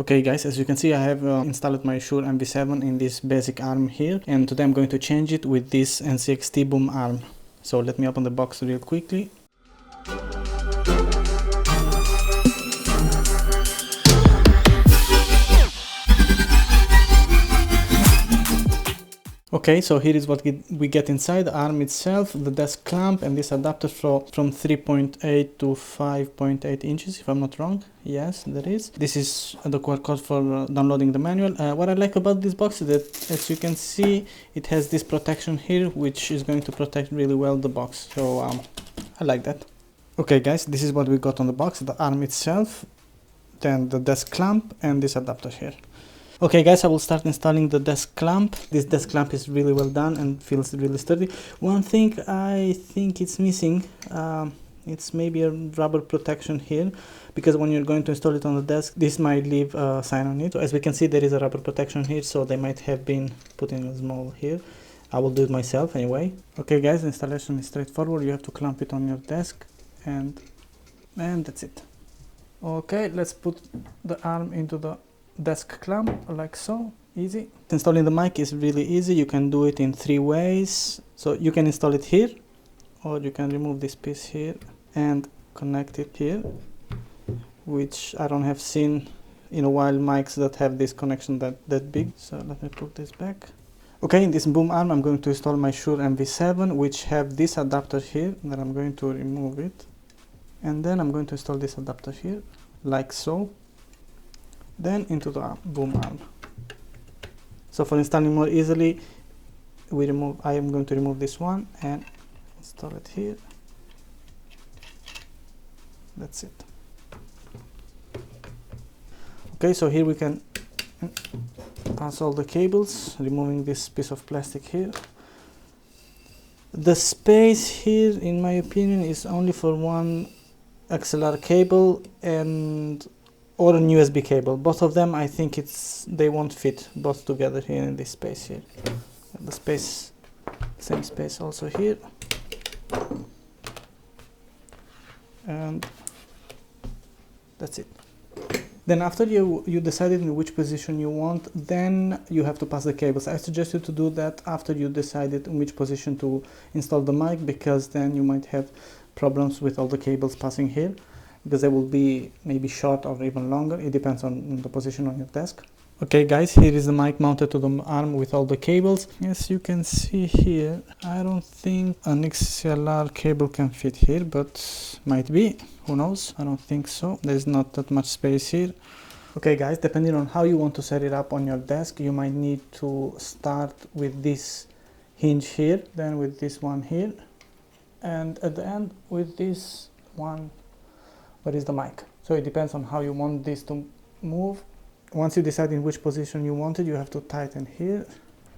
Okay guys, as you can see, I have installed my Shure MV7 in this basic arm here, and today I'm going to change it with this NZXT Boom Arm. So let me open the box real quickly. Okay, so here is what we get inside: the arm itself, the desk clamp, and this adapter from 3.8 to 5.8 inches, if I'm not wrong. Yes, there is. This is the QR code for downloading the manual. What I like about this box is that, as you can see, it has this protection here, which is going to protect really well the box. So I like that. Okay guys, this is what we got on the box: the arm itself, then the desk clamp, and this adapter here. Okay guys, I will start installing the desk clamp. This desk clamp is really well done and feels really sturdy. One thing I think it's missing, it's maybe a rubber protection here, because when you're going to install it on the desk, this might leave a sign on it. So as we can see, there is a rubber protection here, so they might have been putting a small here. I will do it myself anyway. Okay guys, the installation is straightforward. You have to clamp it on your desk, and that's it. Okay, let's put the arm into the desk clamp like so. Easy. Installing the mic is really easy. You can do it in 3 ways. So you can install it here, or you can remove this piece here and connect it here, which I don't have seen in a while mics that have this connection that big. So let me put this back. Okay, in this boom arm I'm going to install my Shure MV7, which have this adapter here. Then I'm going to remove it, and then I'm going to install this adapter here like so, then into the boom arm. So for installing more easily, I am going to remove this one and install it here. That's it. Okay, so here we can pass all the cables, removing this piece of plastic here. The space here, in my opinion, is only for one XLR cable or an USB cable. Both of them, I think they won't fit both together here in this space here. And the space, same space also here. And that's it. Then after you decided in which position you want, then you have to pass the cables. I suggest you to do that after you decided in which position to install the mic, because then you might have problems with all the cables passing here, because they will be maybe short or even longer. It depends on the position on your desk. Okay guys, here is the mic mounted to the arm with all the cables. As you can see here, I don't think an XLR cable can fit here, but might be, who knows. I don't think so. There's not that much space here. Okay guys, depending on how you want to set it up on your desk, you might need to start with this hinge here, then with this one here, and at the end with this one where is the mic. So it depends on how you want this to move. Once you decide in which position you want it, you have to tighten here,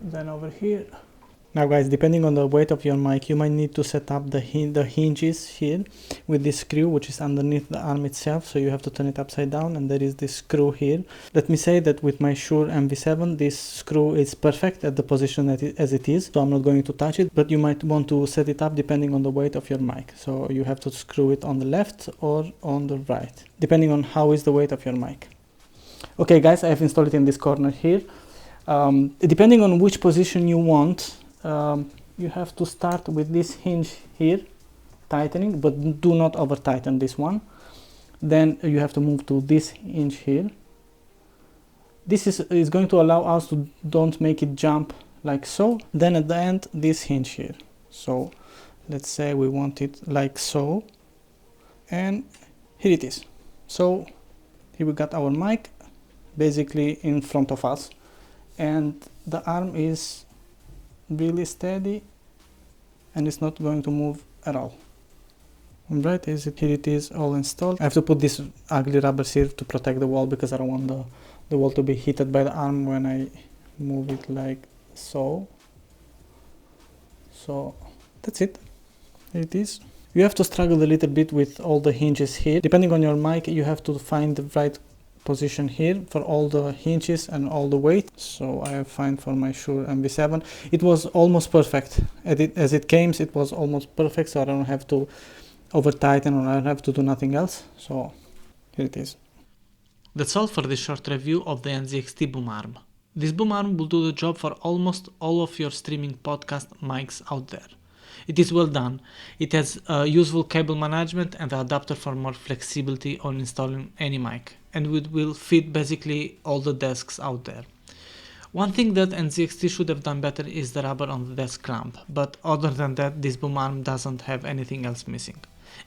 then over here. Now guys, depending on the weight of your mic, you might need to set up the hinges here with this screw, which is underneath the arm itself. So you have to turn it upside down, and there is this screw here. Let me say that with my Shure MV7, this screw is perfect at the position as it is, so I'm not going to touch it, but you might want to set it up depending on the weight of your mic. So you have to screw it on the left or on the right, depending on how is the weight of your mic. Okay guys, I have installed it in this corner here. Depending on which position you want, you have to start with this hinge here, tightening, but do not over tighten this one. Then you have to move to this hinge here. This is going to allow us to don't make it jump like so. Then at the end, this hinge here. So let's say we want it like so, and here it is. So here we got our mic basically in front of us, and the arm is really steady and it's not going to move at all. Right, here it is all installed. I have to put this ugly rubber here to protect the wall, because I don't want the wall to be heated by the arm when I move it like so. So that's it. Here it is. You have to struggle a little bit with all the hinges here. Depending on your mic, you have to find the right position here for all the hinges and all the weight. So I have found for my Shure MV7. It was almost perfect. As it came, it was almost perfect, so I don't have to over tighten, or I don't have to do nothing else. So here it is. That's all for this short review of the NZXT Boom Arm. This boom arm will do the job for almost all of your streaming podcast mics out there. It is well done. It has useful cable management and the adapter for more flexibility on installing any mic, and it will fit basically all the desks out there. One thing that NZXT should have done better is the rubber on the desk clamp, but other than that, this boom arm doesn't have anything else missing.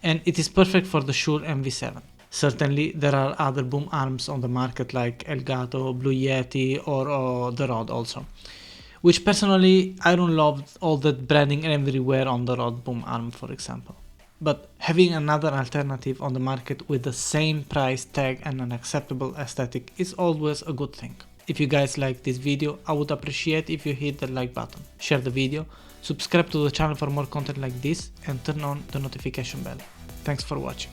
And it is perfect for the Shure MV7. Certainly, there are other boom arms on the market like Elgato, Blue Yeti, or the Rode also. Which personally, I don't love all that branding everywhere on the Rode boom arm, for example. But having another alternative on the market with the same price tag and an acceptable aesthetic is always a good thing. If you guys like this video, I would appreciate if you hit the like button, share the video, subscribe to the channel for more content like this, and turn on the notification bell. Thanks for watching.